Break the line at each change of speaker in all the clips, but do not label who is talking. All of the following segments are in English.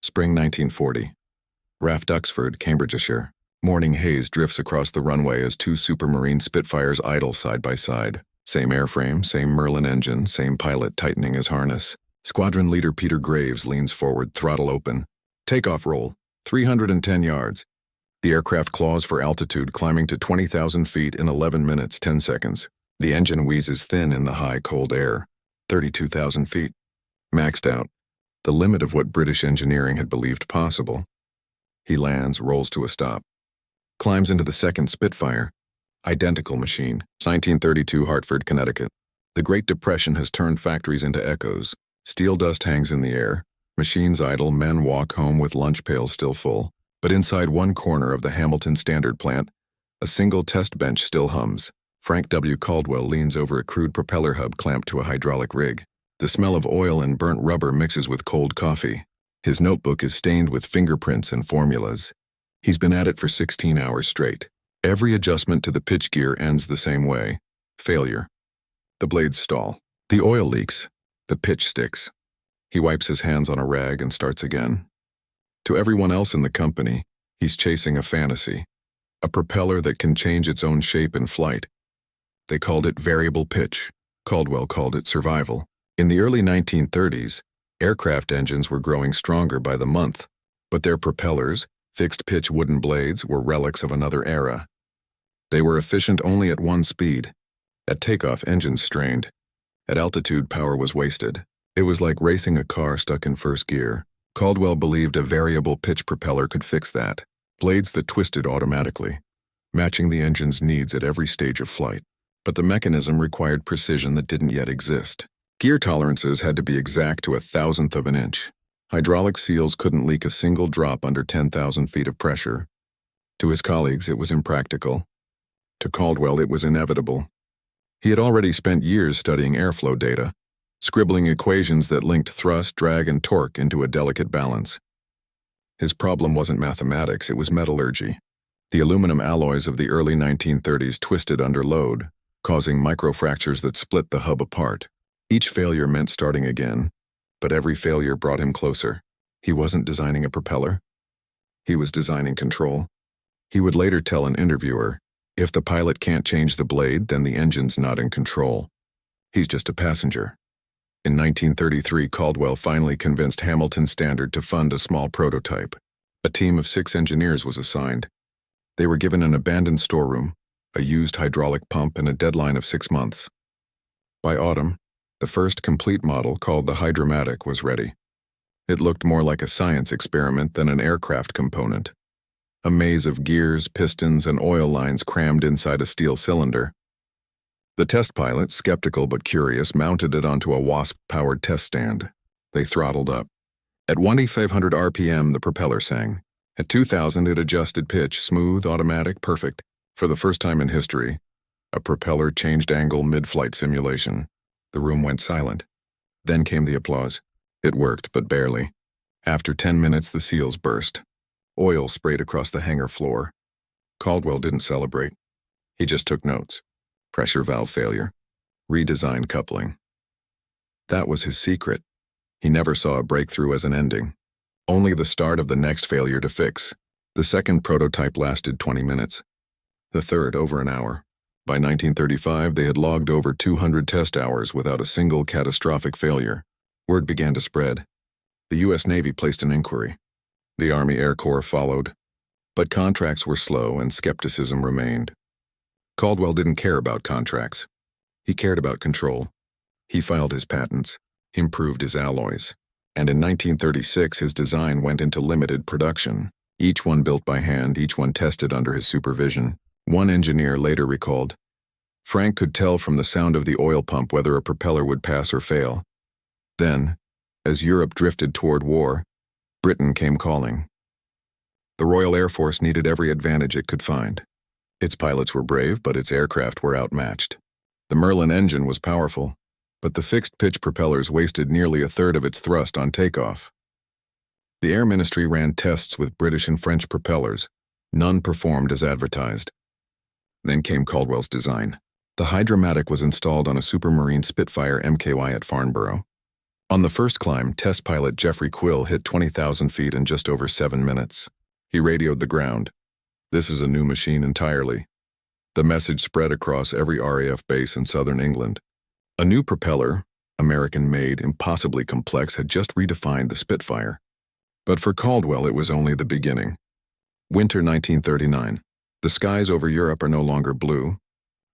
Spring 1940. RAF Duxford, Cambridgeshire. Morning haze drifts across the runway as two Supermarine Spitfires idle side by side. Same airframe, same Merlin engine, same pilot tightening his harness. Squadron leader Peter Graves leans forward, throttle open. Takeoff roll, 310 yards. The aircraft claws for altitude, climbing to 20,000 feet in 11 minutes, 10 seconds. The engine wheezes thin in the high, cold air. 32,000 feet. Maxed out. The limit of what British engineering had believed possible. He lands, rolls to a stop. Climbs into the second Spitfire. Identical machine. 1932 Hartford, Connecticut. The Great Depression has turned factories into echoes. Steel dust hangs in the air. Machines idle, men walk home with lunch pails still full. But inside one corner of the Hamilton Standard plant, a single test bench still hums. Frank W. Caldwell leans over a crude propeller hub clamped to a hydraulic rig. The smell of oil and burnt rubber mixes with cold coffee. His notebook is stained with fingerprints and formulas. He's been at it for 16 hours straight. Every adjustment to the pitch gear ends the same way. Failure. The blades stall. The oil leaks. The pitch sticks. He wipes his hands on a rag and starts again. To everyone else in the company, he's chasing a fantasy. A propeller that can change its own shape in flight. They called it variable pitch. Caldwell called it survival. In the early 1930s, aircraft engines were growing stronger by the month, but their propellers, fixed-pitch wooden blades, were relics of another era. They were efficient only at one speed. At takeoff, engines strained. At altitude, power was wasted. It was like racing a car stuck in first gear. Caldwell believed a variable pitch propeller could fix that. Blades that twisted automatically, matching the engine's needs at every stage of flight. But the mechanism required precision that didn't yet exist. Gear tolerances had to be exact to 1/1000th of an inch. Hydraulic seals couldn't leak a single drop under 10,000 feet of pressure. To his colleagues, it was impractical. To Caldwell, it was inevitable. He had already spent years studying airflow data, scribbling equations that linked thrust, drag, and torque into a delicate balance. His problem wasn't mathematics, it was metallurgy. The aluminum alloys of the early 1930s twisted under load, causing microfractures that split the hub apart. Each failure meant starting again, but every failure brought him closer. He wasn't designing a propeller. He was designing control. He would later tell an interviewer, if the pilot can't change the blade, then the engine's not in control. He's just a passenger. In 1933, Caldwell finally convinced Hamilton Standard to fund a small prototype. A team of 6 engineers was assigned. They were given an abandoned storeroom, a used hydraulic pump, and a deadline of 6 months. By autumn, the first complete model, called the Hydromatic, was ready. It looked more like a science experiment than an aircraft component. A maze of gears, pistons, and oil lines crammed inside a steel cylinder. The test pilot, skeptical but curious, mounted it onto a Wasp-powered test stand. They throttled up. At 2,500 RPM, the propeller sang. At 2,000, it adjusted pitch, smooth, automatic, perfect. For the first time in history, a propeller changed angle mid-flight simulation. The room went silent. Then came the applause. It worked, but barely. After 10 minutes, the seals burst. Oil sprayed across the hangar floor. Caldwell didn't celebrate. He just took notes. Pressure valve failure. Redesigned coupling. That was his secret. He never saw a breakthrough as an ending. Only the start of the next failure to fix. The second prototype lasted 20 minutes. The third, over an hour. By 1935, they had logged over 200 test hours without a single catastrophic failure. Word began to spread. The U.S. Navy placed an inquiry. The Army Air Corps followed. But contracts were slow and skepticism remained. Caldwell didn't care about contracts. He cared about control. He filed his patents, improved his alloys, and in 1936 his design went into limited production, each one built by hand, each one tested under his supervision. One engineer later recalled, Frank could tell from the sound of the oil pump whether a propeller would pass or fail. Then, as Europe drifted toward war, Britain came calling. The Royal Air Force needed every advantage it could find. Its pilots were brave, but its aircraft were outmatched. The Merlin engine was powerful, but the fixed-pitch propellers wasted nearly a third of its thrust on takeoff. The Air Ministry ran tests with British and French propellers. None performed as advertised. Then came Caldwell's design. The Hydromatic was installed on a Supermarine Spitfire MKY at Farnborough. On the first climb, test pilot Jeffrey Quill hit 20,000 feet in just over 7 minutes. He radioed the ground. "This is a new machine entirely." The message spread across every RAF base in southern England. A new propeller, American-made, impossibly complex, had just redefined the Spitfire. But for Caldwell, it was only the beginning. Winter 1939. The skies over Europe are no longer blue.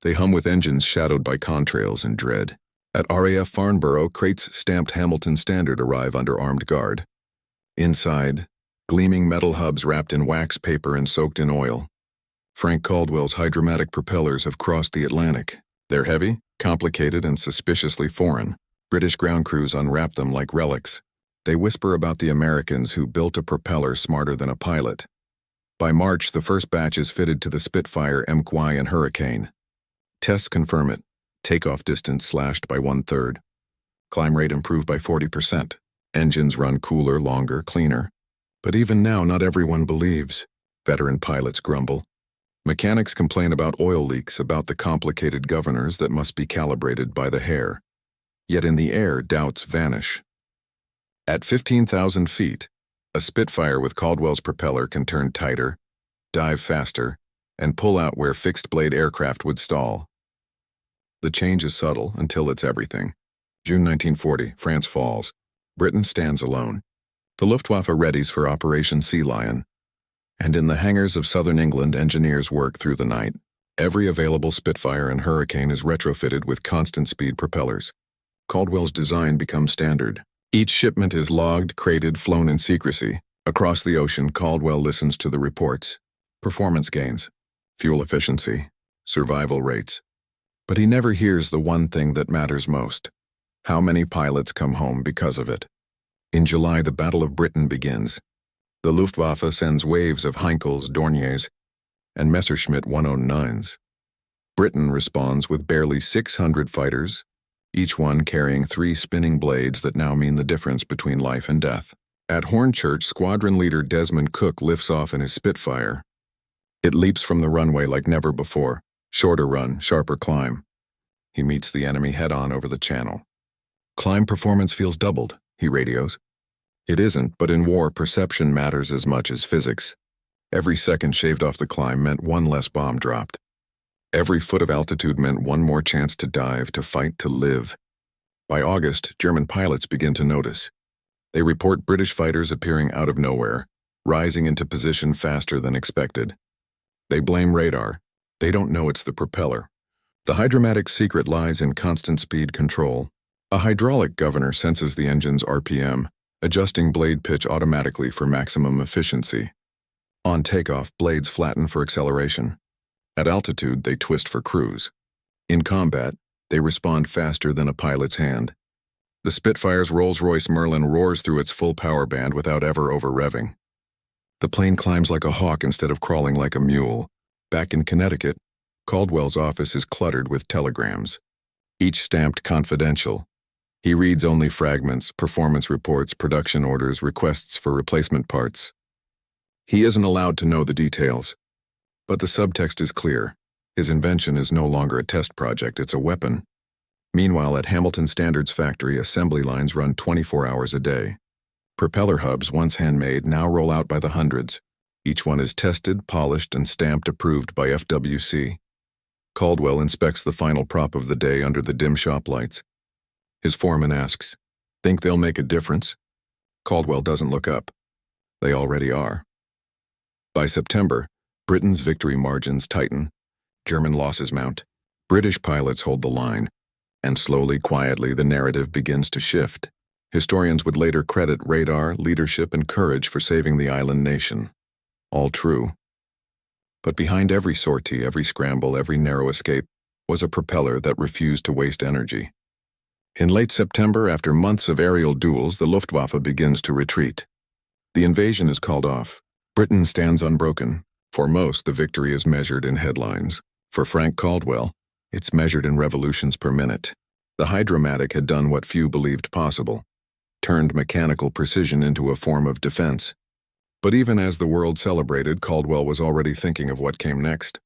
They hum with engines shadowed by contrails and dread. At RAF Farnborough, crates stamped Hamilton Standard arrive under armed guard. Inside, gleaming metal hubs wrapped in wax paper and soaked in oil. Frank Caldwell's Hydromatic propellers have crossed the Atlantic. They're heavy, complicated, and suspiciously foreign. British ground crews unwrap them like relics. They whisper about the Americans who built a propeller smarter than a pilot. By March, the first batch is fitted to the Spitfire, MQI, and Hurricane. Tests confirm it. Takeoff distance slashed by 1/3. Climb rate improved by 40%. Engines run cooler, longer, cleaner. But even now, not everyone believes. Veteran pilots grumble. Mechanics complain about oil leaks, about the complicated governors that must be calibrated by the hair. Yet in the air, doubts vanish. At 15,000 feet, a Spitfire with Caldwell's propeller can turn tighter, dive faster, and pull out where fixed-blade aircraft would stall. The change is subtle until it's everything. June 1940, France falls. Britain stands alone. The Luftwaffe readies for Operation Sea Lion. And in the hangars of southern England, engineers work through the night. Every available Spitfire and Hurricane is retrofitted with constant-speed propellers. Caldwell's design becomes standard. Each shipment is logged, crated, flown in secrecy. Across the ocean, Caldwell listens to the reports. Performance gains, fuel efficiency, survival rates. But he never hears the one thing that matters most. How many pilots come home because of it? In July, the Battle of Britain begins. The Luftwaffe sends waves of Heinkels, Dorniers, and Messerschmitt 109s. Britain responds with barely 600 fighters, each one carrying 3 spinning blades that now mean the difference between life and death. At Hornchurch, squadron leader Desmond Cook lifts off in his Spitfire. It leaps from the runway like never before. Shorter run, sharper climb. He meets the enemy head-on over the channel. "Climb performance feels doubled," he radios. It isn't, but in war, perception matters as much as physics. Every second shaved off the climb meant one less bomb dropped. Every foot of altitude meant one more chance to dive, to fight, to live. By August, German pilots begin to notice. They report British fighters appearing out of nowhere, rising into position faster than expected. They blame radar. They don't know it's the propeller. The Hydromatic's secret lies in constant speed control. A hydraulic governor senses the engine's RPM, adjusting blade pitch automatically for maximum efficiency. On takeoff, blades flatten for acceleration. At altitude, they twist for cruise. In combat, they respond faster than a pilot's hand. The Spitfire's Rolls-Royce Merlin roars through its full power band without ever over-revving. The plane climbs like a hawk instead of crawling like a mule. Back in Connecticut, Caldwell's office is cluttered with telegrams, each stamped confidential. He reads only fragments, performance reports, production orders, requests for replacement parts. He isn't allowed to know the details. But the subtext is clear. His invention is no longer a test project, it's a weapon. Meanwhile, at Hamilton Standard's factory, assembly lines run 24 hours a day. Propeller hubs, once handmade, now roll out by the hundreds. Each one is tested, polished, and stamped approved by FWC. Caldwell inspects the final prop of the day under the dim shop lights. His foreman asks, "Think they'll make a difference?" Caldwell doesn't look up. They already are. By September, Britain's victory margins tighten. German losses mount. British pilots hold the line. And slowly, quietly, the narrative begins to shift. Historians would later credit radar, leadership, and courage for saving the island nation. All true. But behind every sortie, every scramble, every narrow escape, was a propeller that refused to waste energy. In late September, after months of aerial duels, the Luftwaffe begins to retreat. The invasion is called off. Britain stands unbroken. For most, the victory is measured in headlines. For Frank Caldwell, it's measured in revolutions per minute. The Hydromatic had done what few believed possible, turned mechanical precision into a form of defense. But even as the world celebrated, Caldwell was already thinking of what came next.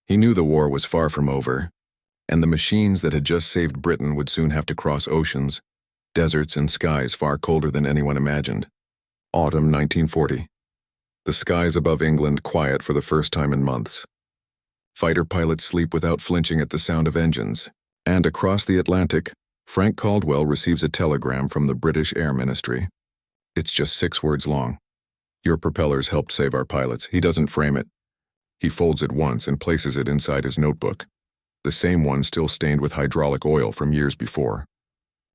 He knew the war was far from over, and the machines that had just saved Britain would soon have to cross oceans, deserts and skies far colder than anyone imagined. Autumn 1940. The skies above England quiet for the first time in months. Fighter pilots sleep without flinching at the sound of engines. And across the Atlantic, Frank Caldwell receives a telegram from the British Air Ministry. It's just 6 words long. Your propellers helped save our pilots. He doesn't frame it. He folds it once and places it inside his notebook, the same one still stained with hydraulic oil from years before.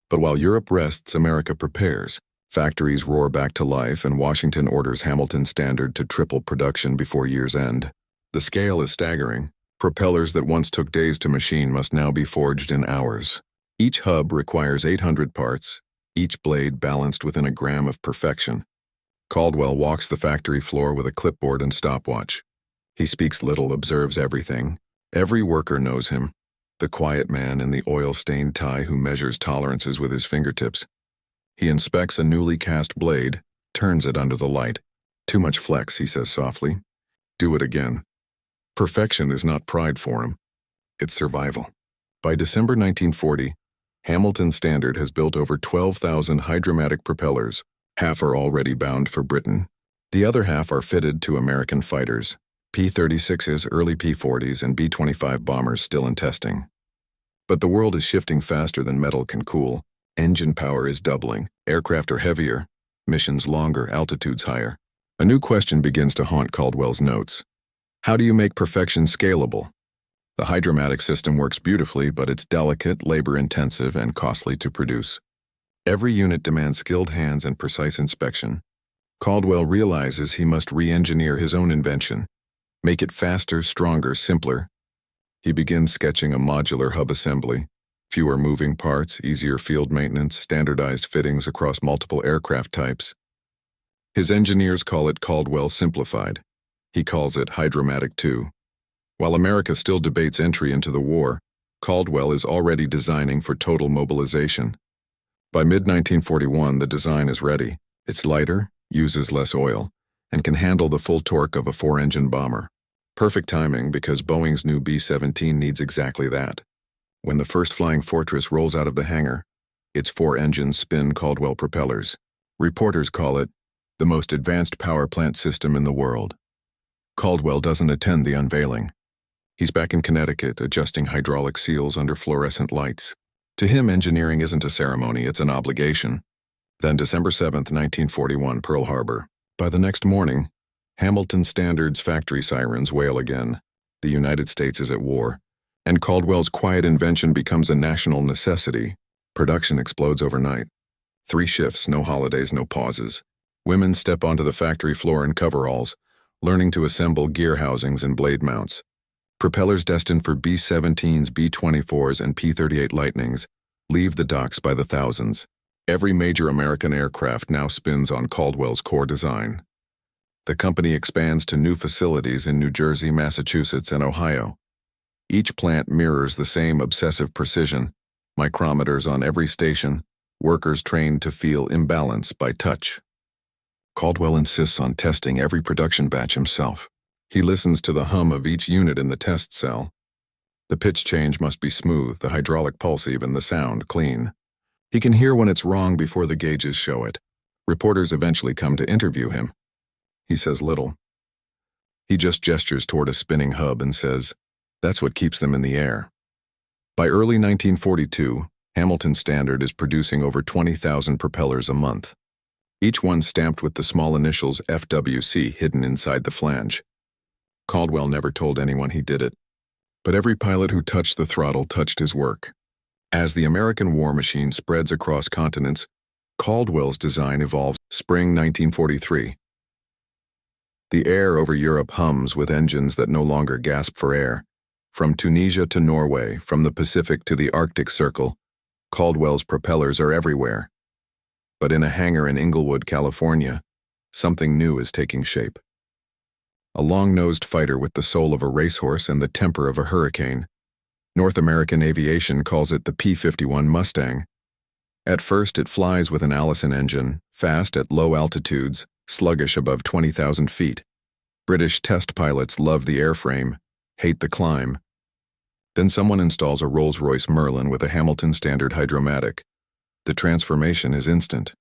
But while Europe rests, America prepares. Factories roar back to life, and Washington orders Hamilton Standard to triple production before year's end. The scale is staggering. Propellers that once took days to machine must now be forged in hours. Each hub requires 800 parts, each blade balanced within a gram of perfection. Caldwell walks the factory floor with a clipboard and stopwatch. He speaks little, observes everything. Every worker knows him, the quiet man in the oil-stained tie who measures tolerances with his fingertips. He inspects a newly cast blade, turns it under the light. Too much flex, he says softly. Do it again. Perfection is not pride for him. It's survival. By December 1940, Hamilton Standard has built over 12,000 Hydromatic propellers. Half are already bound for Britain. The other half are fitted to American fighters. P-36s, early P-40s, and B-25 bombers still in testing. But the world is shifting faster than metal can cool. Engine power is doubling. Aircraft are heavier. Missions longer. Altitudes higher. A new question begins to haunt Caldwell's notes. How do you make perfection scalable? The Hydromatic system works beautifully, but it's delicate, labor-intensive, and costly to produce. Every unit demands skilled hands and precise inspection. Caldwell realizes he must re-engineer his own invention. Make it faster, stronger, simpler. He begins sketching a modular hub assembly. Fewer moving parts, easier field maintenance, standardized fittings across multiple aircraft types. His engineers call it Caldwell Simplified. He calls it Hydromatic 2. While America still debates entry into the war, Caldwell is already designing for total mobilization. By mid-1941, the design is ready. It's lighter, uses less oil, and can handle the full torque of a 4-engine bomber. Perfect timing because Boeing's new B-17 needs exactly that. When the first Flying Fortress rolls out of the hangar, its 4 engines spin Caldwell propellers. Reporters call it the most advanced power plant system in the world. Caldwell doesn't attend the unveiling. He's back in Connecticut, adjusting hydraulic seals under fluorescent lights. To him, engineering isn't a ceremony, it's an obligation. Then December 7th, 1941, Pearl Harbor. By the next morning, Hamilton Standard's factory sirens wail again. The United States is at war, and Caldwell's quiet invention becomes a national necessity. Production explodes overnight. 3 shifts, no holidays, no pauses. Women step onto the factory floor in coveralls, learning to assemble gear housings and blade mounts. Propellers destined for B-17s, B-24s, and P-38 Lightnings leave the docks by the thousands. Every major American aircraft now spins on Caldwell's core design. The company expands to new facilities in New Jersey, Massachusetts, and Ohio. Each plant mirrors the same obsessive precision, micrometers on every station, workers trained to feel imbalance by touch. Caldwell insists on testing every production batch himself. He listens to the hum of each unit in the test cell. The pitch change must be smooth, the hydraulic pulse even, the sound clean. He can hear when it's wrong before the gauges show it. Reporters eventually come to interview him. He says little. He just gestures toward a spinning hub and says, that's what keeps them in the air. By early 1942, Hamilton Standard is producing over 20,000 propellers a month. Each one stamped with the small initials FWC hidden inside the flange. Caldwell never told anyone he did it. But every pilot who touched the throttle touched his work. As the American war machine spreads across continents, Caldwell's design evolves. Spring 1943. The air over Europe hums with engines that no longer gasp for air. From Tunisia to Norway, from the Pacific to the Arctic Circle, Caldwell's propellers are everywhere. But in a hangar in Inglewood, California, something new is taking shape. A long-nosed fighter with the soul of a racehorse and the temper of a hurricane. North American aviation calls it the P-51 Mustang. At first, it flies with an Allison engine, fast at low altitudes, sluggish above 20,000 feet. British test pilots love the airframe, hate the climb. Then someone installs a Rolls-Royce Merlin with a Hamilton Standard Hydromatic. The transformation is instant.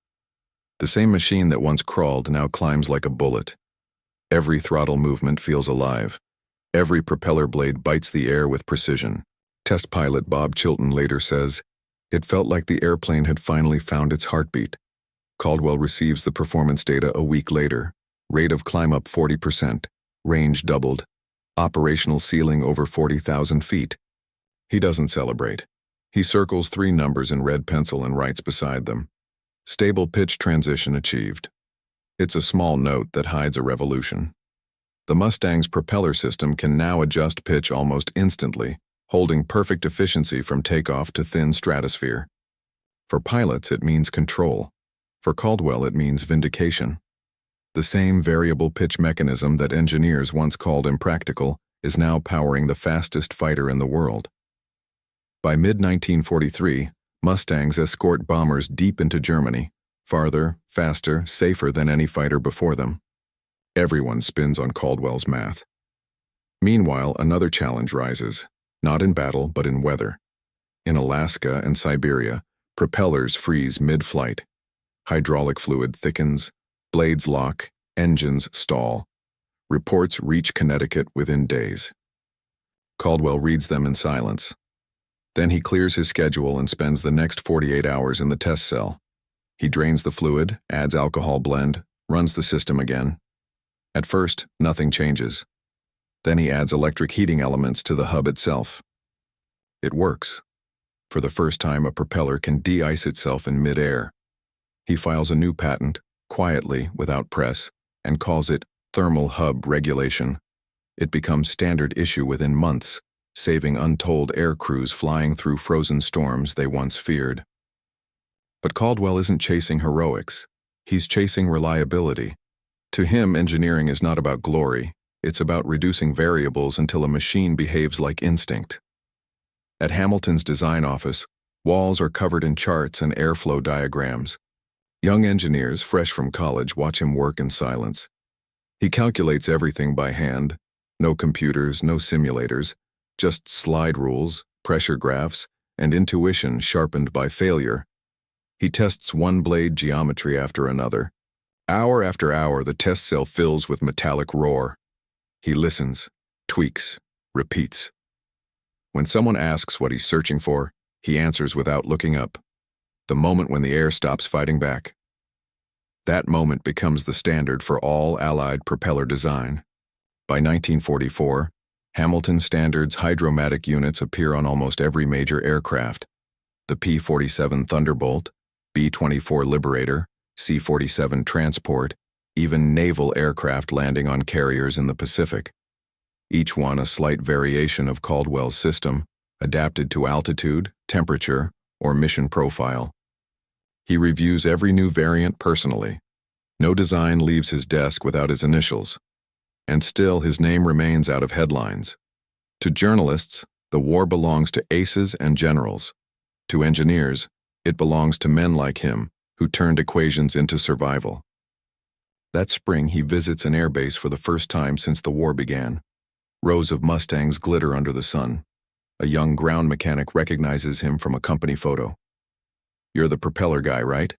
The same machine that once crawled now climbs like a bullet. Every throttle movement feels alive. Every propeller blade bites the air with precision. Test pilot Bob Chilton later says, "It felt like the airplane had finally found its heartbeat." Caldwell receives the performance data a week later. Rate of climb up 40%. Range doubled. Operational ceiling over 40,000 feet. He doesn't celebrate. He circles 3 numbers in red pencil and writes beside them, "Stable pitch transition achieved." It's a small note that hides a revolution. The Mustang's propeller system can now adjust pitch almost instantly, holding perfect efficiency from takeoff to thin stratosphere. For pilots, it means control. For Caldwell, it means vindication. The same variable pitch mechanism that engineers once called impractical is now powering the fastest fighter in the world. By mid-1943, Mustangs escort bombers deep into Germany, farther, faster, safer than any fighter before them. Everyone spins on Caldwell's math. Meanwhile, another challenge rises, not in battle but in weather. In Alaska and Siberia, propellers freeze mid-flight. Hydraulic fluid thickens, blades lock, engines stall. Reports reach Connecticut within days. Caldwell reads them in silence. Then he clears his schedule and spends the next 48 hours in the test cell. He drains the fluid, adds alcohol blend, runs the system again. At first, nothing changes. Then he adds electric heating elements to the hub itself. It works. For the first time, a propeller can de-ice itself in mid-air. He files a new patent, quietly, without press, and calls it thermal hub regulation. It becomes standard issue within months, saving untold air crews flying through frozen storms they once feared. But Caldwell isn't chasing heroics. He's chasing reliability. To him, engineering is not about glory. It's about reducing variables until a machine behaves like instinct. At Hamilton's design office, walls are covered in charts and airflow diagrams. Young engineers, fresh from college, watch him work in silence. He calculates everything by hand. No computers, no simulators, just slide rules, pressure graphs, and intuition sharpened by failure. He tests one blade geometry after another. Hour after hour, the test cell fills with metallic roar. He listens, tweaks, repeats. When someone asks what he's searching for, he answers without looking up. The moment when the air stops fighting back. That moment becomes the standard for all Allied propeller design. By 1944, Hamilton Standard's Hydromatic units appear on almost every major aircraft. The P-47 Thunderbolt, B-24 Liberator, C-47 Transport, even naval aircraft landing on carriers in the Pacific. Each one a slight variation of Caldwell's system, adapted to altitude, temperature, or mission profile. He reviews every new variant personally. No design leaves his desk without his initials. And still his name remains out of headlines. To journalists, the war belongs to aces and generals. To engineers, it belongs to men like him, who turned equations into survival. That spring, he visits an airbase for the first time since the war began. Rows of Mustangs glitter under the sun. A young ground mechanic recognizes him from a company photo. "You're the propeller guy, right?"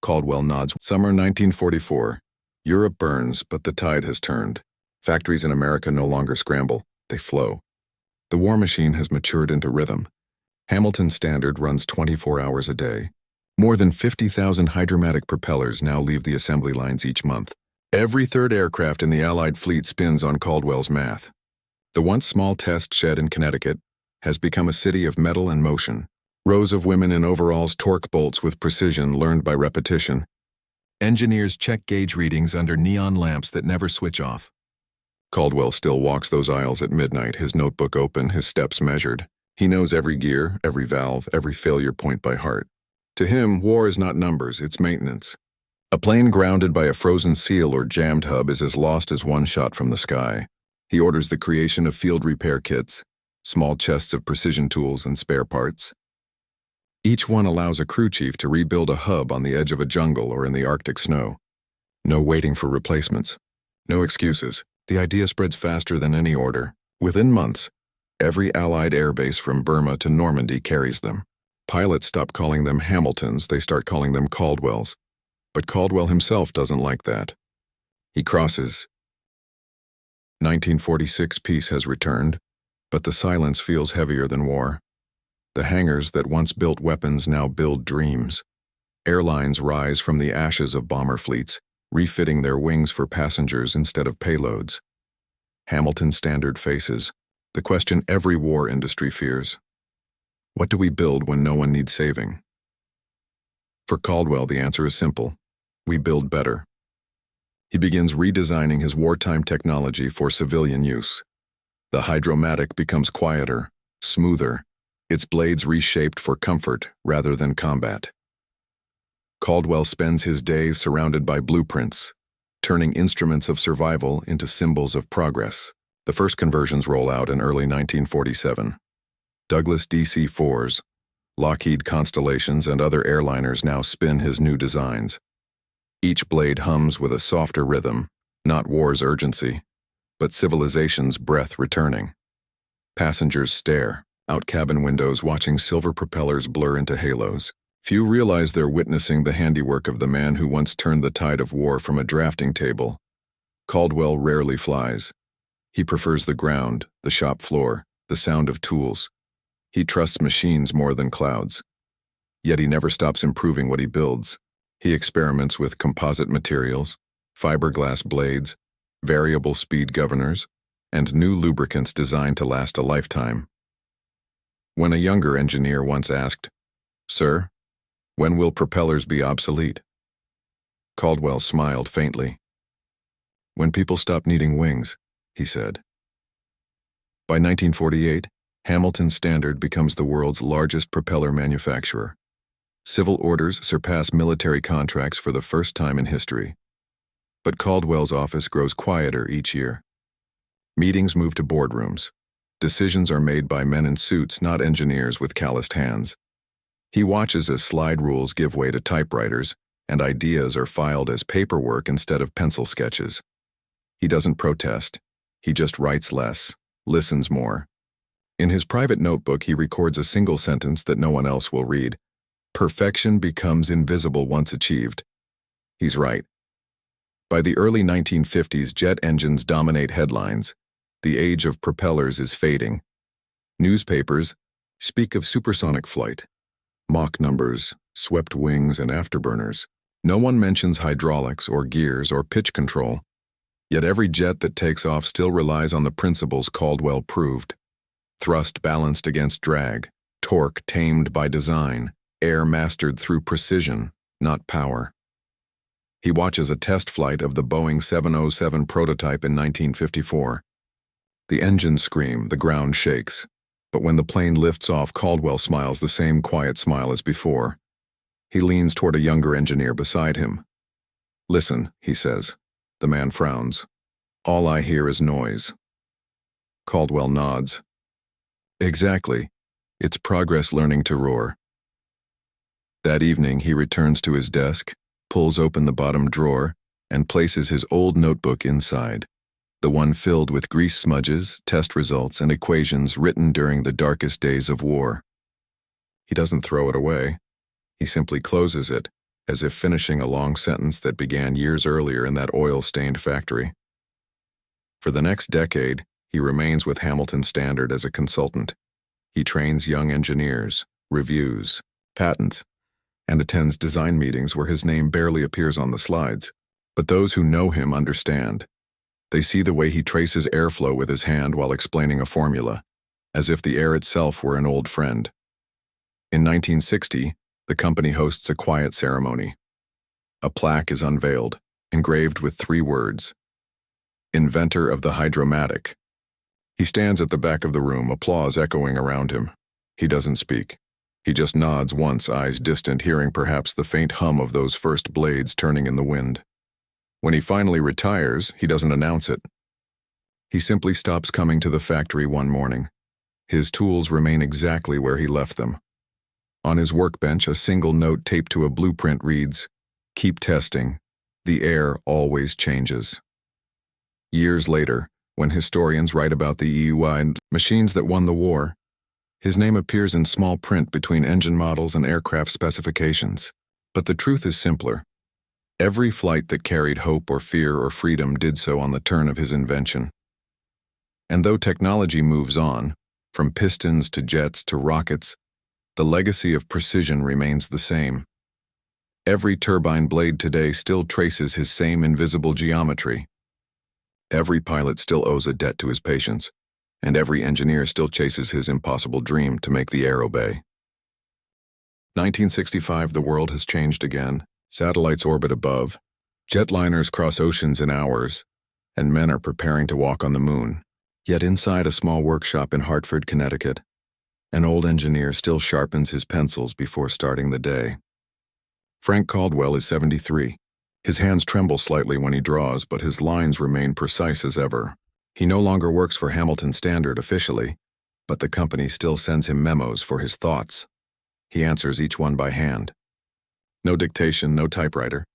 Caldwell nods. Summer 1944. Europe burns, but the tide has turned. Factories in America no longer scramble, they flow. The war machine has matured into rhythm. Hamilton Standard runs 24 hours a day. More than 50,000 Hydromatic propellers now leave the assembly lines each month. Every third aircraft in the Allied fleet spins on Caldwell's math. The once small test shed in Connecticut has become a city of metal and motion. Rows of women in overalls torque bolts with precision learned by repetition. Engineers check gauge readings under neon lamps that never switch off. Caldwell still walks those aisles at midnight, his notebook open, his steps measured. He knows every gear, every valve, every failure point by heart. To him, war is not numbers, it's maintenance. A plane grounded by a frozen seal or jammed hub is as lost as one shot from the sky. He orders the creation of field repair kits, small chests of precision tools and spare parts. Each one allows a crew chief to rebuild a hub on the edge of a jungle or in the Arctic snow. No waiting for replacements. No excuses. The idea spreads faster than any order. Within months, every Allied airbase from Burma to Normandy carries them. Pilots stop calling them Hamiltons, they start calling them Caldwells. But Caldwell himself doesn't like that. He crosses. 1946 peace has returned, but the silence feels heavier than war. The hangars that once built weapons now build dreams. Airlines rise from the ashes of bomber fleets, refitting their wings for passengers instead of payloads. Hamilton Standard faces the question every war industry fears. What do we build when no one needs saving? For Caldwell, the answer is simple. We build better. He begins redesigning his wartime technology for civilian use. The Hydromatic becomes quieter, smoother, its blades reshaped for comfort rather than combat. Caldwell spends his days surrounded by blueprints, turning instruments of survival into symbols of progress. The first conversions roll out in early 1947. Douglas DC-4s, Lockheed Constellations, and other airliners now spin his new designs. Each blade hums with a softer rhythm, not war's urgency, but civilization's breath returning. Passengers stare, out cabin windows watching silver propellers blur into halos. Few realize they're witnessing the handiwork of the man who once turned the tide of war from a drafting table. Caldwell rarely flies. He prefers the ground, the shop floor, the sound of tools. He trusts machines more than clouds. Yet he never stops improving what he builds. He experiments with composite materials, fiberglass blades, variable speed governors, and new lubricants designed to last a lifetime. When a younger engineer once asked, "Sir, when will propellers be obsolete?" Caldwell smiled faintly. "When people stop needing wings," he said. By 1948, Hamilton Standard becomes the world's largest propeller manufacturer. Civil orders surpass military contracts for the first time in history. But Caldwell's office grows quieter each year. Meetings move to boardrooms. Decisions are made by men in suits, not engineers with calloused hands. He watches as slide rules give way to typewriters, and ideas are filed as paperwork instead of pencil sketches. He doesn't protest. He just writes less, listens more. In his private notebook, he records a single sentence that no one else will read. Perfection becomes invisible once achieved. He's right. By the early 1950s, jet engines dominate headlines. The age of propellers is fading. Newspapers speak of supersonic flight, Mach numbers, swept wings, and afterburners. No one mentions hydraulics or gears or pitch control. Yet every jet that takes off still relies on the principles Caldwell proved. Thrust balanced against drag, torque tamed by design, air mastered through precision, not power. He watches a test flight of the Boeing 707 prototype in 1954. The engines scream, the ground shakes. But when the plane lifts off, Caldwell smiles the same quiet smile as before. He leans toward a younger engineer beside him. "Listen," he says. The man frowns. "All I hear is noise." Caldwell nods. "Exactly. It's progress learning to roar." That evening, he returns to his desk, pulls open the bottom drawer, and places his old notebook inside, the one filled with grease smudges, test results, and equations written during the darkest days of war. He doesn't throw it away. He simply closes it, as if finishing a long sentence that began years earlier in that oil-stained factory. For the next decade, he remains with Hamilton Standard as a consultant. He trains young engineers, reviews, patents, and attends design meetings where his name barely appears on the slides. But those who know him understand. They see the way he traces airflow with his hand while explaining a formula, as if the air itself were an old friend. In 1960, the company hosts a quiet ceremony. A plaque is unveiled, engraved with 3 words: Inventor of the Hydromatic. He stands at the back of the room, applause echoing around him. He doesn't speak. He just nods once, eyes distant, hearing perhaps the faint hum of those first blades turning in the wind. When he finally retires, he doesn't announce it. He simply stops coming to the factory one morning. His tools remain exactly where he left them. On his workbench, a single note taped to a blueprint reads, "Keep testing. The air always changes." Years later, when historians write about the EUI machines that won the war, His name appears in small print between engine models and aircraft specifications. But the truth is simpler. Every flight that carried hope or fear or freedom did so on the turn of his invention. And though technology moves on, from pistons to jets to rockets, the legacy of precision remains the same. Every turbine blade today still traces his same invisible geometry. Every pilot still owes a debt to his patience, and every engineer still chases his impossible dream to make the air obey. 1965, the world has changed again. Satellites orbit above, jetliners cross oceans in hours, and men are preparing to walk on the moon. Yet inside a small workshop in Hartford, Connecticut, an old engineer still sharpens his pencils before starting the day. Frank Caldwell is 73. His hands tremble slightly when he draws, but his lines remain precise as ever. He no longer works for Hamilton Standard officially, but the company still sends him memos for his thoughts. He answers each one by hand. No dictation, no typewriter,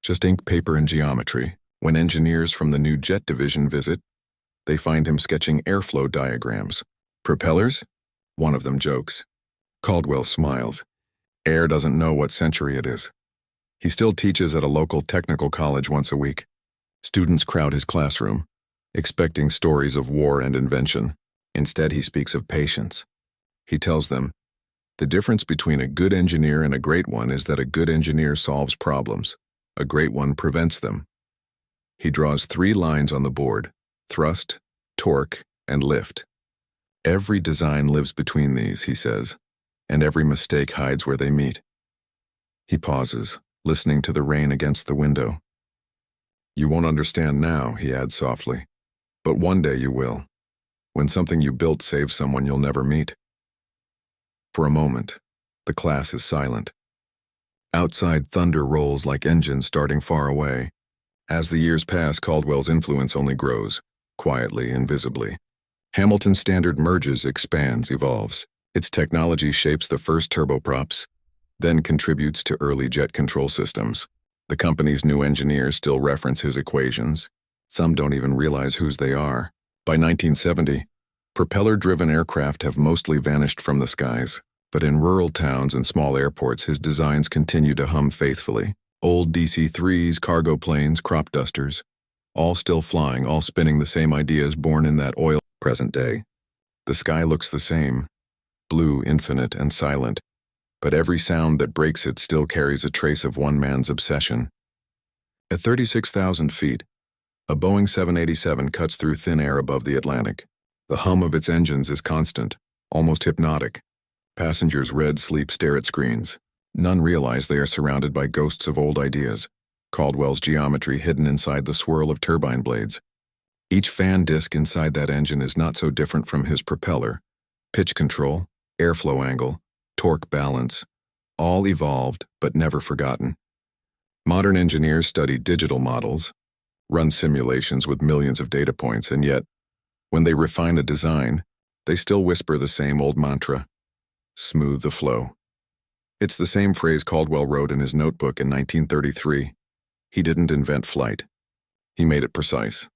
just ink, paper, and geometry. When engineers from the new jet division visit, they find him sketching airflow diagrams. Propellers? One of them jokes. Caldwell smiles. Air doesn't know what century it is. He still teaches at a local technical college once a week. Students crowd his classroom, expecting stories of war and invention. Instead, he speaks of patience. He tells them, the difference between a good engineer and a great one is that a good engineer solves problems. A great one prevents them. He draws 3 lines on the board: thrust, torque, and lift. Every design lives between these, he says, and every mistake hides where they meet. He pauses, listening to the rain against the window. You won't understand now, he adds softly, but one day you will, when something you built saves someone you'll never meet. For a moment, the class is silent. Outside, thunder rolls like engines starting far away. As the years pass, Caldwell's influence only grows, quietly, invisibly. Hamilton Standard merges, expands, evolves. Its technology shapes the first turboprops, then contributes to early jet control systems. The company's new engineers still reference his equations. Some don't even realize whose they are. By 1970, propeller-driven aircraft have mostly vanished from the skies, but in rural towns and small airports his designs continue to hum faithfully. Old DC-3s, cargo planes, crop dusters, all still flying, all spinning the same ideas born in that oil. Present day. The sky looks the same, blue, infinite, and silent, but every sound that breaks it still carries a trace of one man's obsession. At 36,000 feet, a Boeing 787 cuts through thin air above the Atlantic. The hum of its engines is constant, almost hypnotic. Passengers red sleep stare at screens. None realize they are surrounded by ghosts of old ideas. Caldwell's geometry hidden inside the swirl of turbine blades. Each fan disc inside that engine is not so different from his propeller. Pitch control, airflow angle, torque balance, all evolved but never forgotten. Modern engineers study digital models, run simulations with millions of data points, and yet, when they refine a design, they still whisper the same old mantra: smooth the flow. It's the same phrase Caldwell wrote in his notebook in 1933. He didn't invent flight. He made it precise.